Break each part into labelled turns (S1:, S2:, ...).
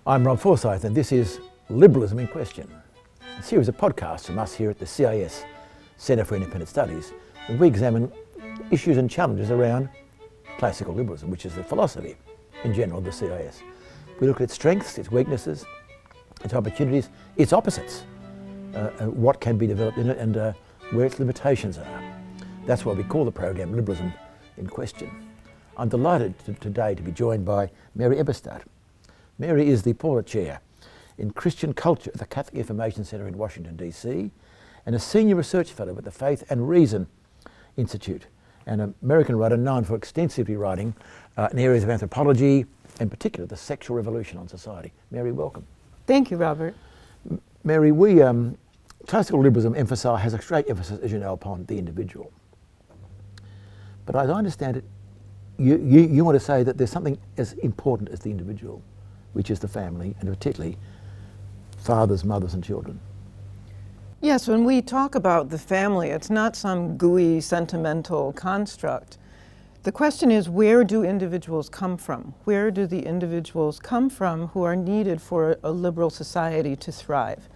S1: I'm Rob Forsyth, and this is Liberalism in Question, a series of podcasts from us here at the CIS Centre for Independent Studies, where we examine issues and challenges around classical liberalism, which is the philosophy in general of the CIS. We look at its strengths, its weaknesses, its opportunities, its opposites, what can be developed in it, and where its limitations are. That's why we call the program Liberalism in Question. I'm delighted today to be joined by Mary Eberstadt. Mary is the Paula Chair in Christian Culture at the Catholic Information Centre in Washington, D.C., and a Senior Research Fellow at the Faith and Reason Institute, and an American writer known for extensively writing in areas of anthropology, in particular the sexual revolution on society. Mary, welcome.
S2: Thank you, Robert.
S1: Mary, classical liberalism has a great emphasis, as you know, upon the individual. But as I understand it, you want to say that there's something as important as the individual, which is the family, and particularly fathers, mothers and children.
S2: Yes, when we talk about the family, it's not some gooey, sentimental construct. The question is, where do individuals come from? Where do the individuals come from who are needed for a liberal society to thrive?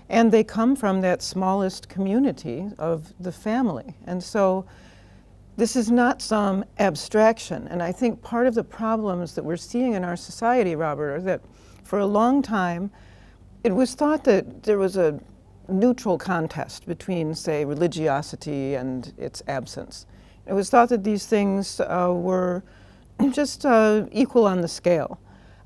S2: And they come from that smallest community of the family. And so this is not some abstraction. And I think part of the problems that we're seeing in our society, Robert, are that for a long time, it was thought that there was a neutral contest between, say, religiosity and its absence. It was thought that these things were just equal on the scale.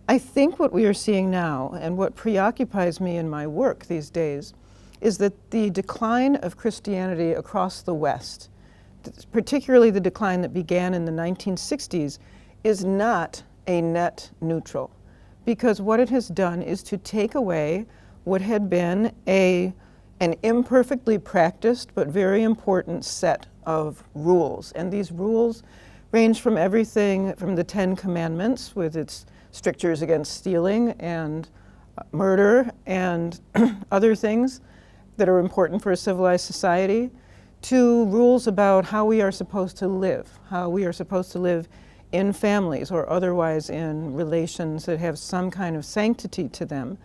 S2: I think what we are seeing now, and what preoccupies me in my work these days, is that the decline of Christianity across the West, particularly the decline that began in the 1960s, is not a net neutral. Because what it has done is to take away what had been an imperfectly practiced but very important set of rules. And these rules range from everything from the 10 Commandments with its strictures against stealing and murder and other things that are important for a civilized society, to rules about how we are supposed to live, in families or otherwise in relations that have some kind of sanctity to them.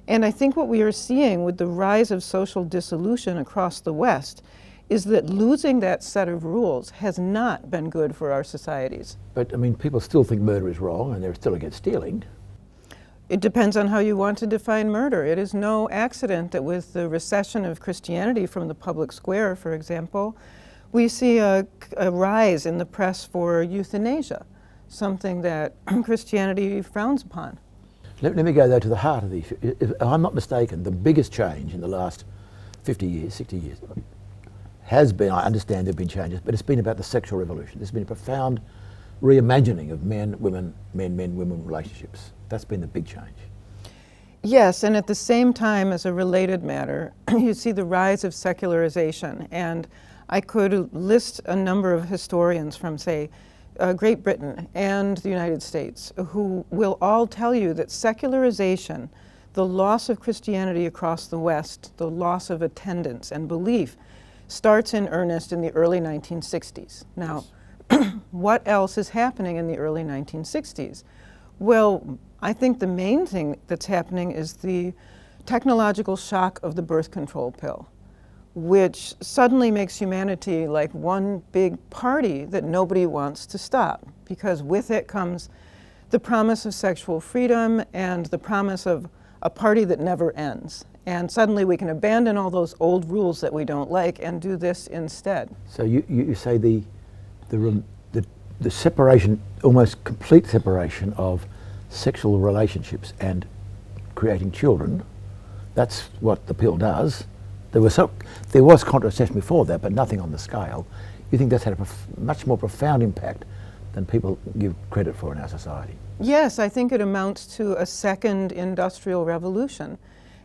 S2: And I think what we are seeing with the rise of social dissolution across the West is that losing that set of rules has not been good for our societies.
S1: But I mean, people still think murder is wrong and they're still against stealing.
S2: It depends on how you want to define murder. It is no accident that with the recession of Christianity from the public square, for example, we see a rise in the press for euthanasia, something that Christianity frowns upon.
S1: Let me go, though, to the heart of the issue. If I'm not mistaken, the biggest change in the last 50 years, 60 years, has been, I understand there have been changes, but it's been about the sexual revolution. There's been a profound reimagining of men-women relationships. That's been the big change.
S2: Yes, and at the same time, as a related matter, you see the rise of secularization. And I could list a number of historians from, say, Great Britain and the United States who will all tell you that secularization, the loss of Christianity across the West, the loss of attendance and belief, starts in earnest in the early 1960s. Now, what else is happening in the early 1960s? Well, I think the main thing that's happening is the technological shock of the birth control pill, which suddenly makes humanity like one big party that nobody wants to stop, because with it comes the promise of sexual freedom and the promise of a party that never ends. And suddenly we can abandon all those old rules that we don't like and do this instead.
S1: So you say the separation, almost complete separation of sexual relationships and creating children, that's what the pill does. There was contraception before that, but nothing on the scale. You think that's had a much more profound impact than people give credit for in our society?
S2: Yes, I think it amounts to a second industrial revolution.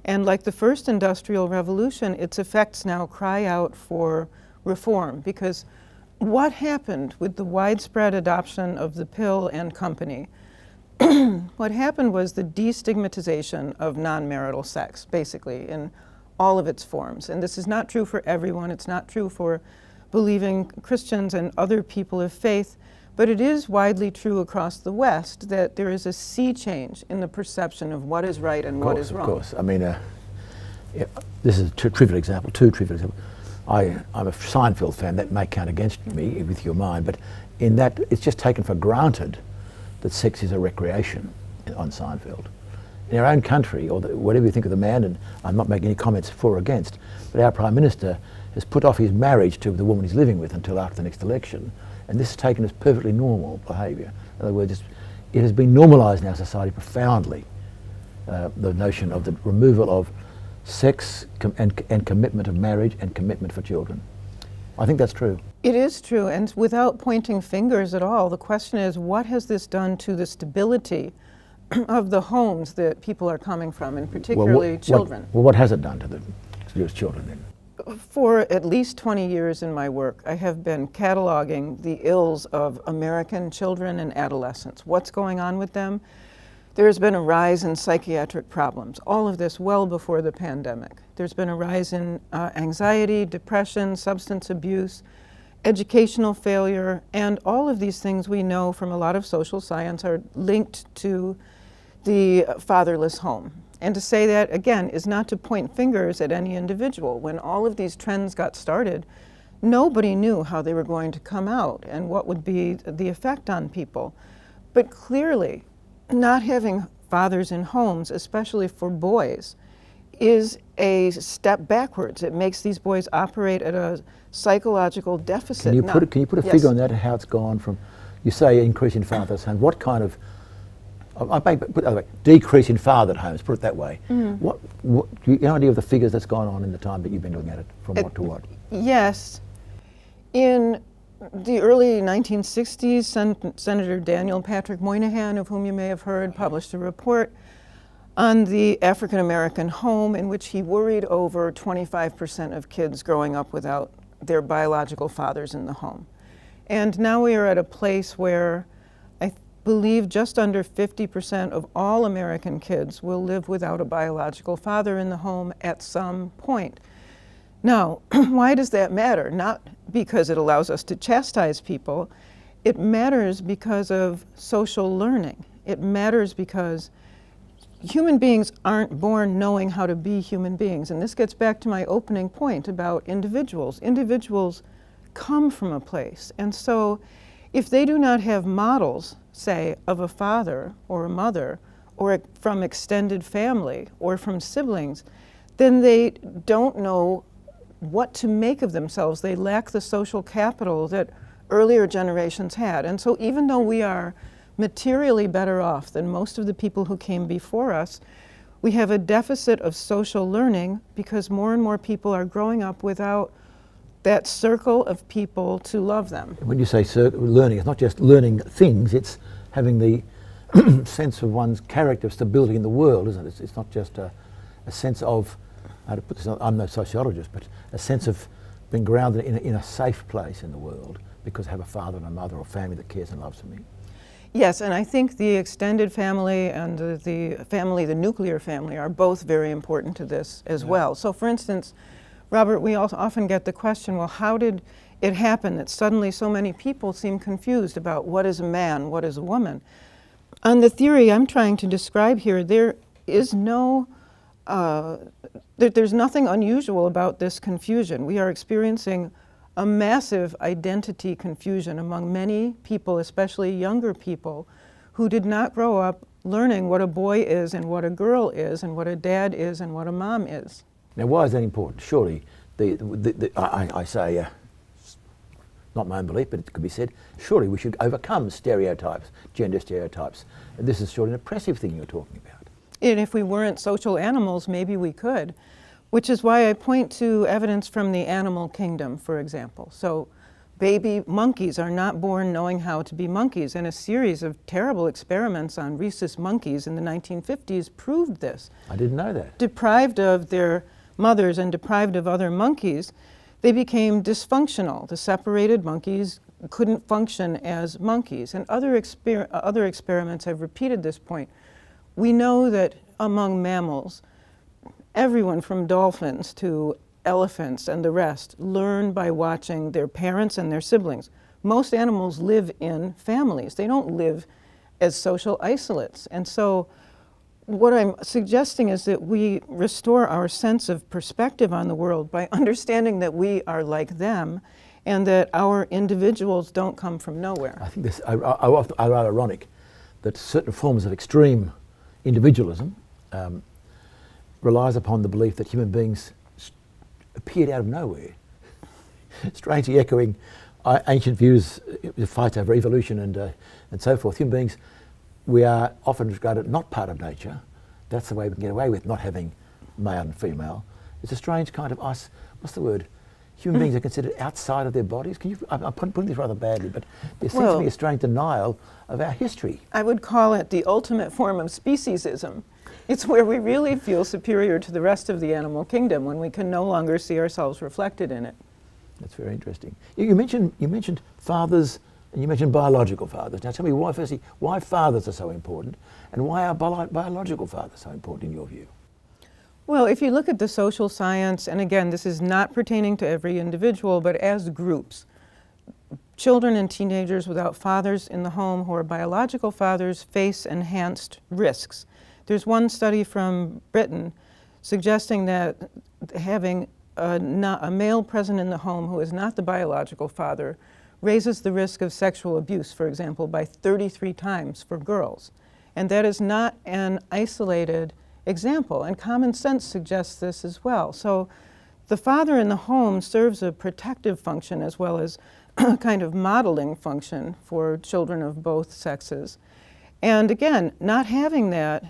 S2: And like the first industrial revolution, its effects now cry out for reform, because what happened with the widespread adoption of the pill and company? What happened was the destigmatization of non-marital sex, basically, in all of its forms. And this is not true for everyone. It's not true for believing Christians and other people of faith. But it is widely true across the West that there is a sea change in the perception of what is right and what is wrong.
S1: Of course. I mean, yeah, this is two trivial examples. I'm a Seinfeld fan. That may count against me with your mind, but in that it's just taken for granted that sex is a recreation on Seinfeld. In our own country, or whatever you think of the man, and I'm not making any comments for or against, but our Prime Minister has put off his marriage to the woman he's living with until after the next election, and this is taken as perfectly normal behaviour. In other words, it has been normalised in our society profoundly, the notion of the removal of sex and commitment of marriage and commitment for children. I think that's true.
S2: It is true, and without pointing fingers at all, the question is, what has this done to the stability of the homes that people are coming from, and particularly children?
S1: What has it done to the children then?
S2: For at least 20 years in my work, I have been cataloging the ills of American children and adolescents. What's going on with them? There has been a rise in psychiatric problems, all of this well before the pandemic. There's been a rise in anxiety, depression, substance abuse, educational failure, and all of these things we know from a lot of social science are linked to the fatherless home. And to say that, again, is not to point fingers at any individual. When all of these trends got started, nobody knew how they were going to come out and what would be the effect on people. But clearly, not having fathers in homes, especially for boys, is a step backwards. It makes these boys operate at a psychological deficit.
S1: Can you put a figure on that, how it's gone from, you say, increase in fatherless homes, what kind of, I may put it the other way, decrease in fathered homes, put it that way. What do you have an idea of the figures that's gone on in the time that you've been looking at it, from what to what?
S2: Yes. In the early 1960s, Senator Daniel Patrick Moynihan, of whom you may have heard, published a report on the African American home in which he worried over 25% of kids growing up without their biological fathers in the home. And now we are at a place where I believe just under 50% of all American kids will live without a biological father in the home at some point. Now, why does that matter? Not because it allows us to chastise people. It matters because of social learning. It matters because human beings aren't born knowing how to be human beings. And this gets back to my opening point about individuals. Individuals come from a place. And so if they do not have models, say, of a father or a mother, or from extended family or from siblings, then they don't know what to make of themselves. They lack the social capital that earlier generations had. And so even though we are materially better off than most of the people who came before us, we have a deficit of social learning because more and more people are growing up without that circle of people to love them.
S1: When you say learning, it's not just learning things, it's having the sense of one's character, stability in the world, isn't it? It's not just a sense of, how to put this, I'm no sociologist, but a sense of being grounded in a safe place in the world because I have a father and a mother or family that cares and loves me.
S2: Yes, and I think the extended family and the nuclear family are both very important to this as well. So for instance, Robert, we also often get the question, well, how did it happen that suddenly so many people seem confused about what is a man, what is a woman? On the theory I'm trying to describe here, there is no, there's nothing unusual about this confusion. We are experiencing a massive identity confusion among many people, especially younger people, who did not grow up learning what a boy is and what a girl is and what a dad is and what a mom is.
S1: Now, why is that important? Surely, I say, not my own belief, but it could be said, surely we should overcome stereotypes, gender stereotypes. And this is surely an oppressive thing you're talking about.
S2: And if we weren't social animals, maybe we could. Which is why I point to evidence from the animal kingdom, for example. So baby monkeys are not born knowing how to be monkeys, and a series of terrible experiments on rhesus monkeys in the 1950s proved this.
S1: I didn't know that.
S2: Deprived of their mothers and deprived of other monkeys, they became dysfunctional. The separated monkeys couldn't function as monkeys. And other experiments have repeated this point. We know that among mammals, everyone from dolphins to elephants and the rest learn by watching their parents and their siblings. most animals live in families. They don't live as social isolates. And so what I'm suggesting is that we restore our sense of perspective on the world by understanding that we are like them and that our individuals don't come from nowhere.
S1: I think this I rather ironic that certain forms of extreme individualism relies upon the belief that human beings appeared out of nowhere, strangely echoing ancient views, the fight over evolution and so forth. Human beings, we are often regarded not part of nature. That's the way we can get away with not having male and female. It's a strange kind of what's the word? Human beings are considered outside of their bodies. I'm putting this rather badly, but there seems to be a strange denial of our history.
S2: I would call it the ultimate form of speciesism. It's where we really feel superior to the rest of the animal kingdom when we can no longer see ourselves reflected in it.
S1: That's very interesting. You mentioned fathers and you mentioned biological fathers. Now tell me why fathers are so important and why are biological fathers so important in your view?
S2: Well, if you look at the social science, and again, this is not pertaining to every individual, but as groups, children and teenagers without fathers in the home who are biological fathers face enhanced risks. There's one study from Britain suggesting that having a male present in the home who is not the biological father raises the risk of sexual abuse, for example, by 33 times for girls. And that is not an isolated example, and common sense suggests this as well. So the father in the home serves a protective function as well as a kind of modeling function for children of both sexes. And again, not having that,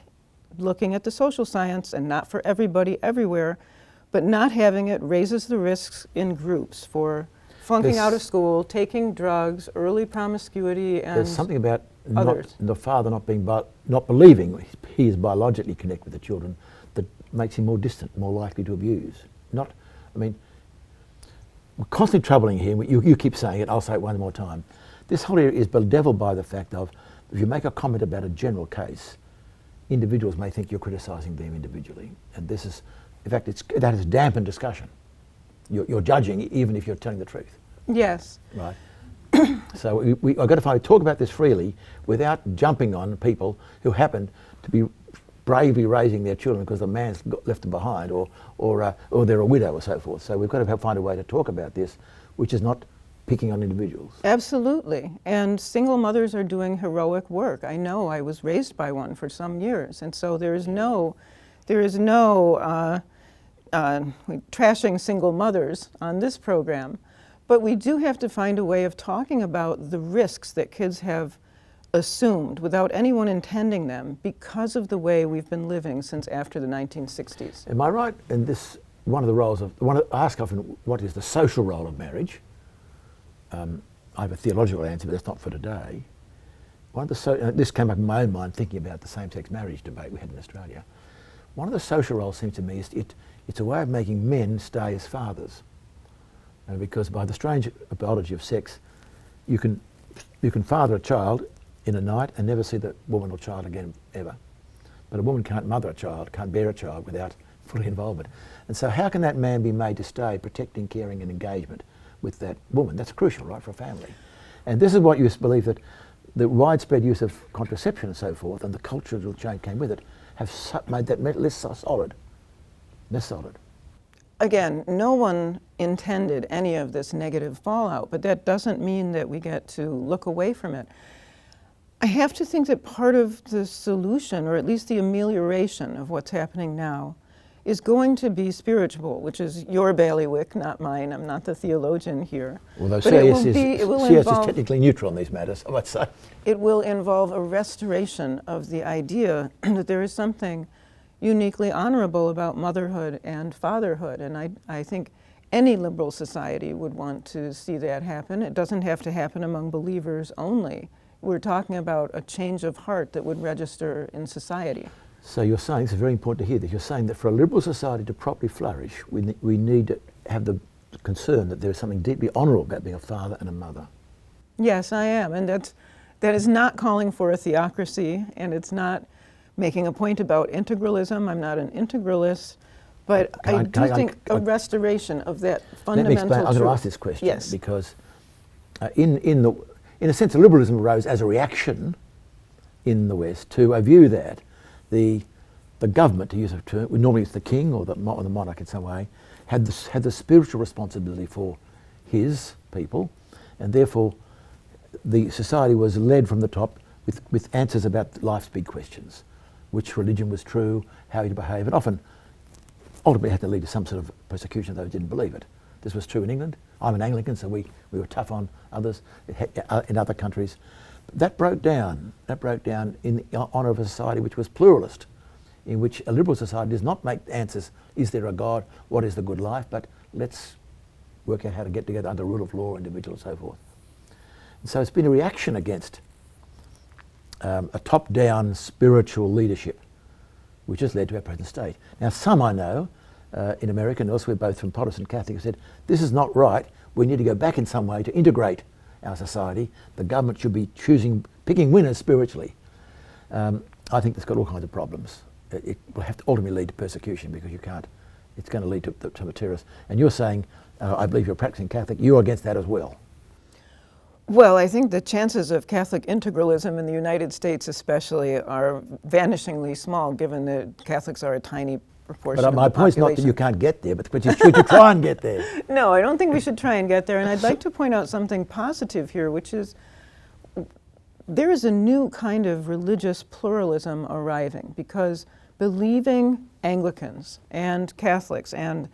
S2: looking at the social science, and not for everybody everywhere, but not having it raises the risks in groups for flunking out of school, taking drugs, early promiscuity, and
S1: there's something about
S2: others.
S1: the father not believing he is biologically connected with the children that makes him more distant, more likely to abuse. We're constantly troubling here. You keep saying it, I'll say it one more time. This whole area is bedeviled by the fact of, if you make a comment about a general case, individuals may think you're criticising them individually. And this is, in fact, that has dampened discussion. You're judging even if you're telling the truth.
S2: Yes.
S1: Right. So I've got to talk about this freely without jumping on people who happen to be bravely raising their children because the man's left them behind or they're a widow or so forth. So we've got to find a way to talk about this which is not picking on individuals.
S2: Absolutely. And single mothers are doing heroic work. I know, I was raised by one for some years, and so there is no trashing single mothers on this program. But we do have to find a way of talking about the risks that kids have assumed without anyone intending them because of the way we've been living since after the 1960s.
S1: Am I right in this? I ask often, what is the social role of marriage? I have a theological answer, but that's not for today. This came up in my own mind thinking about the same-sex marriage debate we had in Australia. One of the social roles seems to me is it's a way of making men stay as fathers. Because by the strange biology of sex, you can father a child in a night and never see the woman or child again ever. But a woman can't mother a child, can't bear a child without full involvement. And so how can that man be made to stay protecting, caring and engagement with that woman? That's crucial, right, for a family. And this is what you believe, that the widespread use of contraception and so forth and the cultural change came with it have made that less solid.
S2: Again, no one intended any of this negative fallout, but that doesn't mean that we get to look away from it. I have to think that part of the solution, or at least the amelioration of what's happening now, is going to be spiritual, which is your bailiwick, not mine. I'm not the theologian here.
S1: Although CS is technically neutral on these matters, I might say.
S2: It will involve a restoration of the idea that there is something uniquely honorable about motherhood and fatherhood. And I think any liberal society would want to see that happen. It doesn't have to happen among believers only. We're talking about a change of heart that would register in society.
S1: So you're saying, it's very important to hear this, you're saying that for a liberal society to properly flourish, we need to have the concern that there is something deeply honourable about being a father and a mother.
S2: Yes, I am. And that is not calling for a theocracy, and it's not making a point about integralism. I'm not an integralist, but I do think a restoration of that fundamental truth.
S1: I'm going to ask this question,
S2: yes,
S1: because in a sense, liberalism arose as a reaction in the West to a view that the government, to use a term, normally it's the king or the monarch in some way, had the spiritual responsibility for his people, and therefore the society was led from the top with answers about life's big questions, which religion was true, how you behave, and often ultimately had to lead to some sort of persecution of those who didn't believe it. This was true in England. I'm an Anglican, so we were tough on others in other countries. That broke down in the honour of a society which was pluralist, in which a liberal society does not make answers, is there a God, what is the good life, but let's work out how to get together under rule of law, individual and so forth. And so it's been a reaction against a top-down spiritual leadership, which has led to our present state. Now, some I know in America and elsewhere, both from Protestant and Catholic, have said, this is not right, we need to go back in some way to integrate our society. The government should be picking winners spiritually. I think that's got all kinds of problems. It will have to ultimately lead to persecution because you can't, it's going to lead to a terrorist. And you're saying, I believe you're a practicing Catholic, you're against that as well.
S2: Well, I think the chances of Catholic integralism in the United States especially are vanishingly small, given that Catholics are a tiny proportion of the population.
S1: But my point is not that you can't get there, but should you try and get there?
S2: No, I don't think we should try and get there. And I'd like to point out something positive here, which is there is a new kind of religious pluralism arriving, because believing Anglicans and Catholics and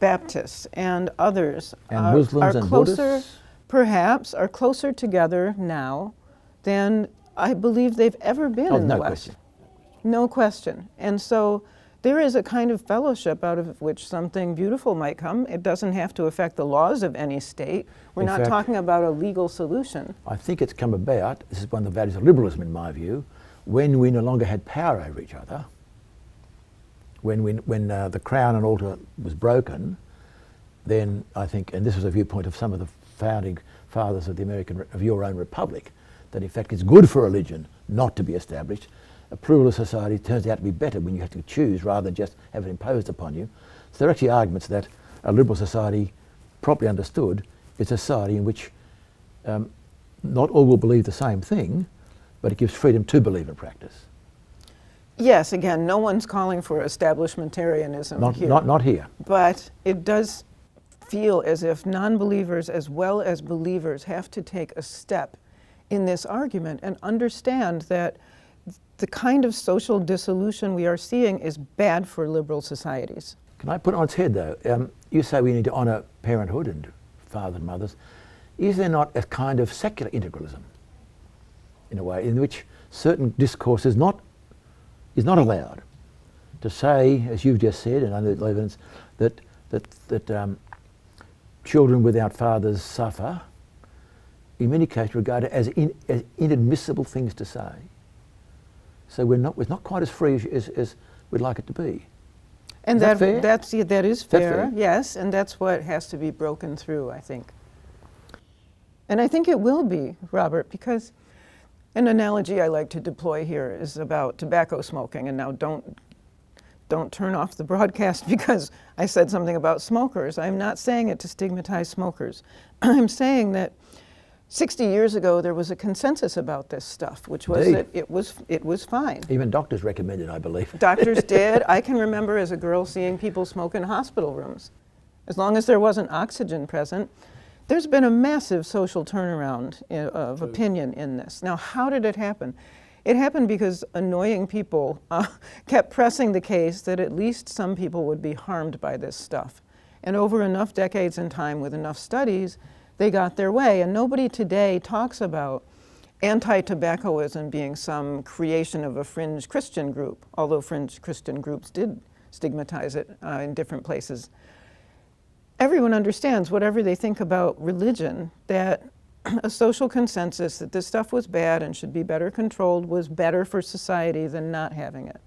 S2: Baptists and others
S1: and Muslims and
S2: closer,
S1: Buddhists?
S2: Perhaps, are closer together now than I believe they've ever been in the West.
S1: Question.
S2: No question. And so there is a kind of fellowship out of which something beautiful might come. It doesn't have to affect the laws of any state. We're not talking about a legal solution.
S1: I think it's come about, this is one of the values of liberalism in my view, when we no longer had power over each other, when the crown and altar was broken, then I think, and this was a viewpoint of some of the founding fathers of your own republic, that in fact it's good for religion not to be established. A pluralist society turns out to be better when you have to choose rather than just have it imposed upon you. So there are actually arguments that a liberal society, properly understood, is a society in which not all will believe the same thing, but it gives freedom to believe in practice.
S2: Yes, again, no one's calling for establishmentarianism here.
S1: Not here.
S2: But it does feel as if non-believers as well as believers have to take a step in this argument and understand that the kind of social dissolution we are seeing is bad for liberal societies.
S1: Can I put it on its head though? You say we need to honour parenthood and fathers and mothers. Is there not a kind of secular integralism, in a way, in which certain discourse is not allowed? To say, as you've just said, and under evidence, that children without fathers suffer, in many cases regarded as inadmissible things to say. So we're not quite as free as we'd like it to be.
S2: And
S1: is that fair?
S2: That is fair,
S1: fair,
S2: yes, and that's what has to be broken through, I think. And I think it will be, Robert, because an analogy I like to deploy here is about tobacco smoking. And now don't turn off the broadcast because I said something about smokers. I'm not saying it to stigmatize smokers. I'm saying that 60 years ago there was a consensus about this stuff, which was
S1: Indeed.
S2: that it was fine.
S1: Even doctors recommended, I believe.
S2: Doctors did. I can remember as a girl seeing people smoke in hospital rooms. As long as there wasn't oxygen present. There's been a massive social turnaround of opinion in this. Now, how did it happen? It happened because annoying people kept pressing the case that at least some people would be harmed by this stuff. And over enough decades in time with enough studies, they got their way. And nobody today talks about anti-tobaccoism being some creation of a fringe Christian group, although fringe Christian groups did stigmatize it in different places. Everyone understands, whatever they think about religion, that a social consensus that this stuff was bad and should be better controlled was better for society than not having it.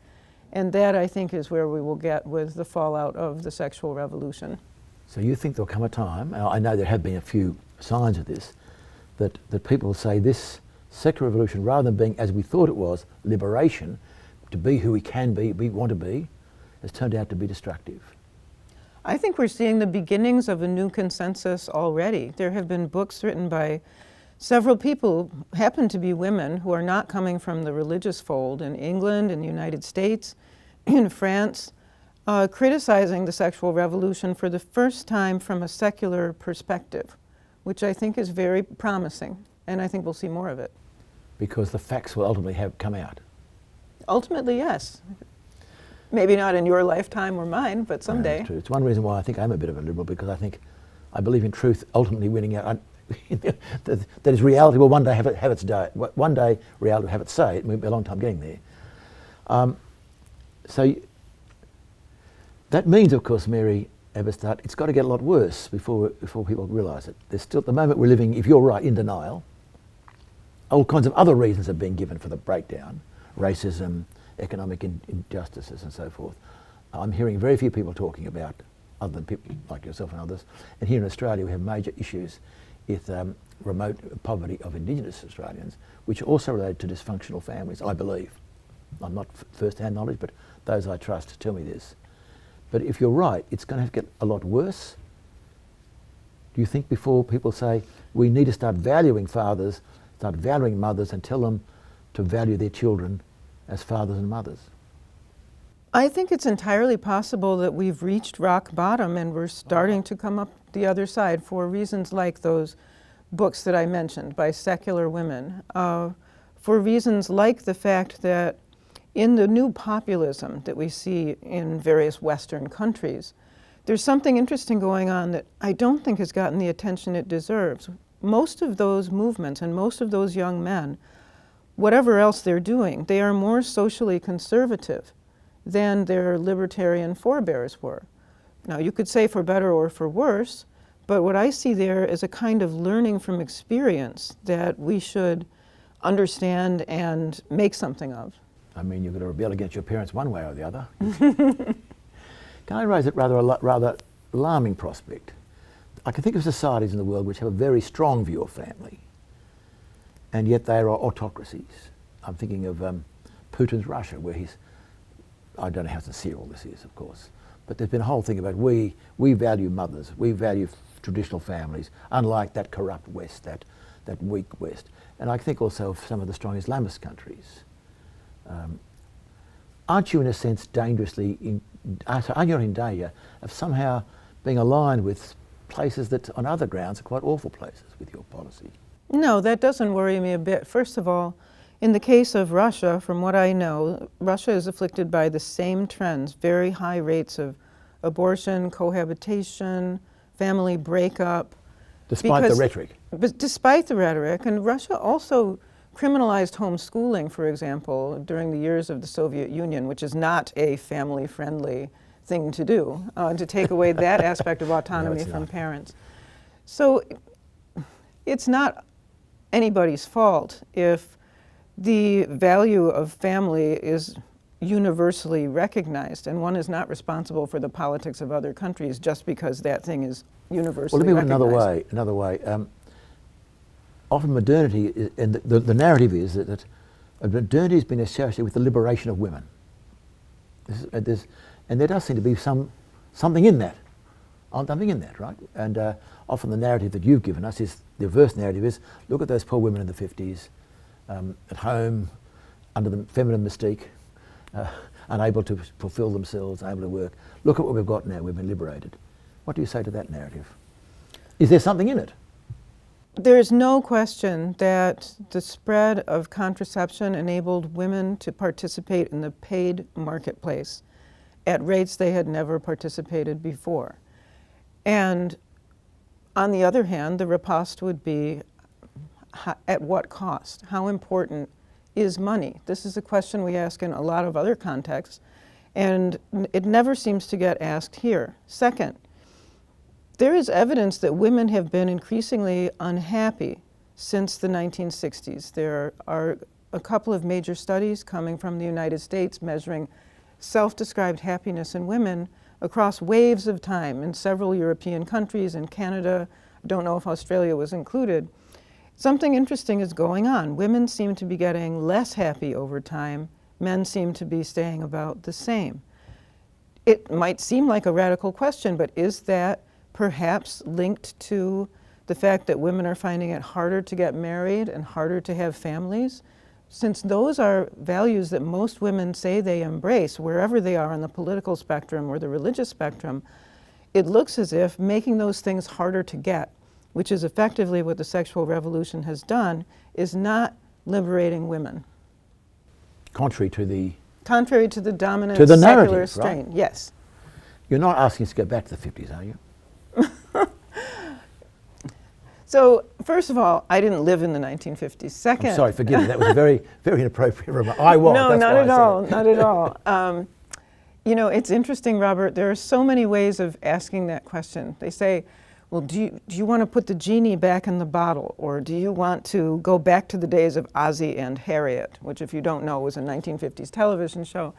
S2: And that, I think, is where we will get with the fallout of the sexual revolution.
S1: So you think there'll come a time, I know there have been a few signs of this, that people will say this sexual revolution, rather than being, as we thought it was, liberation, to be who we can be, we want to be, has turned out to be destructive.
S2: I think we're seeing the beginnings of a new consensus already. There have been books written by several people who happen to be women who are not coming from the religious fold in England, in the United States, in France, criticizing the sexual revolution for the first time from a secular perspective, which I think is very promising, and I think we'll see more of it.
S1: Because the facts will ultimately have come out.
S2: Ultimately, yes. Maybe not in your lifetime or mine, but someday.
S1: It's true. It's one reason why I think I'm a bit of a liberal, because I believe in truth ultimately winning out. That is, reality will one day have its day. One day reality will have its say. It may be a long time getting there. So that means, of course, Mary Eberstadt, it's got to get a lot worse before people realise it. There's still, at the moment we're living, if you're right, in denial. All kinds of other reasons have been given for the breakdown: racism, economic injustices, and so forth. I'm hearing very few people talking about, other than people like yourself and others. And here in Australia, we have major issues with remote poverty of Indigenous Australians, which are also related to dysfunctional families, I believe. I'm not first-hand knowledge, but those I trust tell me this. But if you're right, it's going to get a lot worse. Do you think before people say, we need to start valuing fathers, start valuing mothers, and tell them to value their children as fathers and mothers?
S2: I think it's entirely possible that we've reached rock bottom and we're starting to come up the other side for reasons like those books that I mentioned by secular women, for reasons like the fact that in the new populism that we see in various Western countries, there's something interesting going on that I don't think has gotten the attention it deserves. Most of those movements and most of those young men, whatever else they're doing, they are more socially conservative than their libertarian forebears were. Now, you could say for better or for worse, but what I see there is a kind of learning from experience that we should understand and make something of.
S1: I mean, you've got to rebel against your parents one way or the other. Can I raise a rather alarming prospect? I can think of societies in the world which have a very strong view of family, and yet they are autocracies. I'm thinking of Putin's Russia, where I don't know how sincere all this is, of course, but there's been a whole thing about we value mothers, we value traditional families, unlike that corrupt West, that weak West. And I think also of some of the strong Islamist countries. Aren't you, in a sense, aren't you not in danger of somehow being aligned with places that on other grounds are quite awful places with your policy?
S2: No, that doesn't worry me a bit. First of all, in the case of Russia, from what I know, Russia is afflicted by the same trends, very high rates of abortion, cohabitation, family breakup.
S1: Despite the rhetoric.
S2: But despite the rhetoric, and Russia also criminalized homeschooling, for example, during the years of the Soviet Union, which is not a family-friendly thing to do, to take away that aspect of autonomy from parents. So it's not anybody's fault if the value of family is universally recognized, and one is not responsible for the politics of other countries just because that thing is universally recognized.
S1: Well, let me put another way. Often modernity, and the narrative is that modernity has been associated with the liberation of women. And there does seem to be something in that. Something in that, right? And often the narrative that you've given us is, the reverse narrative is, look at those poor women in the 50s, at home, under the feminine mystique, unable to fulfill themselves, unable to work. Look at what we've got now, we've been liberated. What do you say to that narrative? Is there something in it?
S2: There is no question that the spread of contraception enabled women to participate in the paid marketplace at rates they had never participated before. And on the other hand, the riposte would be, at what cost? How important is money? This is a question we ask in a lot of other contexts, and it never seems to get asked here. Second, there is evidence that women have been increasingly unhappy since the 1960s. There are a couple of major studies coming from the United States measuring self-described happiness in women across waves of time in several European countries, in Canada. I don't know if Australia was included. Something interesting is going on. Women seem to be getting less happy over time. Men seem to be staying about the same. it might seem like a radical question, but is that perhaps linked to the fact that women are finding it harder to get married and harder to have families? Since those are values that most women say they embrace, wherever they are on the political spectrum or the religious spectrum, it looks as if making those things harder to get, which is effectively what the sexual revolution has done, is not liberating women.
S1: Contrary to the
S2: dominant
S1: to the
S2: secular
S1: narrative,
S2: strain,
S1: right?
S2: Yes.
S1: You're not asking us to go back to the 50s, are you?
S2: So, first of all, I didn't live in the 1950s. Second,
S1: I'm sorry, forgive me. That was a very, very inappropriate remark. I was.
S2: No,
S1: that's
S2: not
S1: why
S2: at
S1: I said
S2: all,
S1: it.
S2: not at all. You know, it's interesting, Robert. There are so many ways of asking that question. They say, well, do you want to put the genie back in the bottle? Or do you want to go back to the days of Ozzie and Harriet, which, if you don't know, was a 1950s television show?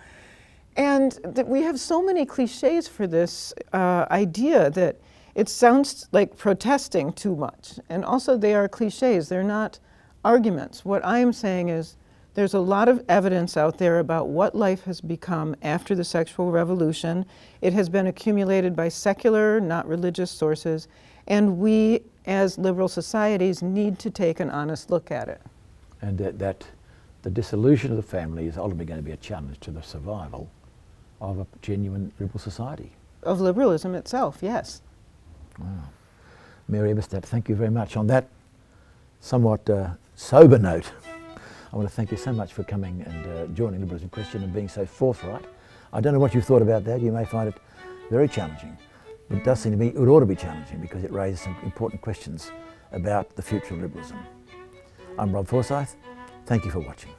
S2: And we have so many cliches for this idea that it sounds like protesting too much. And also they are cliches, they're not arguments. What I am saying is there's a lot of evidence out there about what life has become after the sexual revolution. It has been accumulated by secular, not religious sources, and we as liberal societies need to take an honest look at it.
S1: And that the dissolution of the family is ultimately going to be a challenge to the survival of a genuine liberal society.
S2: Of liberalism itself, yes.
S1: Wow. Mary Eberstadt, thank you very much. On that somewhat sober note, I want to thank you so much for coming and joining Liberalism Question and being so forthright. I don't know what you've thought about that. You may find it very challenging. It does seem to me it ought to be challenging because it raises some important questions about the future of liberalism. I'm Rob Forsyth. Thank you for watching.